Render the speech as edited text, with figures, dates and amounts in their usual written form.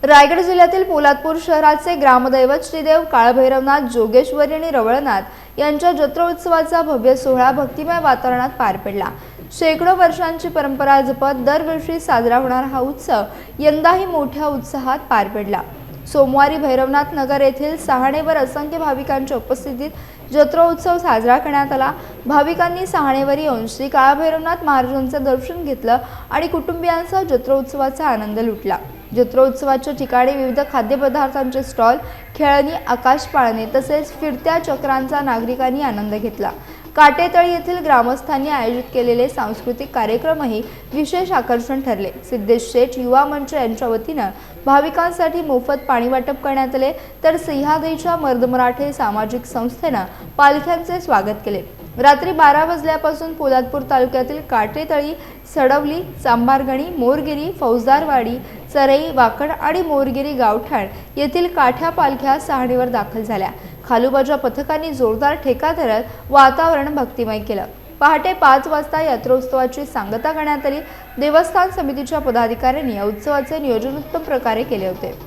रायगड जिल्ह्यातील पोलादपूर शहराचे ग्रामदैवत श्रीदेव काळभैरवनाथ जोगेश्वरी आणि रवळनाथ यांच्या जत्रोत्सवाचा भव्य सोहळा भक्तिमय वातावरणात पार पडला। शेकडो वर्षांची परंपरा जपत दरवर्षी साजरा होणारा हा उत्सव यंदाही मोठ्या उत्साहात पार पडला। सोमवारी भैरवनाथ नगर येथील सहाणेवर असंख्य भाविकांच्या उपस्थितीत जत्रोत्सव साजरा करण्यात आला। भाविकांनी सहाणेवर येऊन श्री काळभैरवनाथ महाराजांचं दर्शन घेतलं आणि कुटुंबियांसह जत्रोत्सवाचा आनंद लुटला। जत्रोत्सवाच्या ठिकाणी विविध खाद्यपदार्थांचे स्टॉल, खेळणी, आकाश पाळणे तसेच फिरत्या चक्रांचा नागरिकांनी आनंद घेतला। काटेतळी येथील ग्रामस्थांनी आयोजित केलेले सांस्कृतिक कार्यक्रमही विशेष आकर्षण ठरले। सिद्धेश शेठ युवा मंच यांच्या वतीनं भाविकांसाठी मोफत पाणी वाटप करण्यात आले, तर सह्याद्रीच्या मर्द मराठे सामाजिक संस्थेनं पालख्यांचे स्वागत केले। रात्री 12 वाजल्यापासून पोलादपूर तालुक्यातील काटेतळी, सडवली, चांबारगणी, मोरगिरी, फौजदारवाडी, चरई, वाकड आणि मोरगिरी गावठाण येथील काठ्या पालख्या सहाणेवर दाखल झाल्या। खालूबाच्या पथकांनी जोरदार ठेका धरत वातावरण भक्तिमय केलं। पहाटे 5 वाजता यात्रोत्सवाची सांगता करण्यात आली। देवस्थान समितीच्या पदाधिकाऱ्यांनी या उत्सवाचे नियोजन उत्तम प्रकारे केले होते।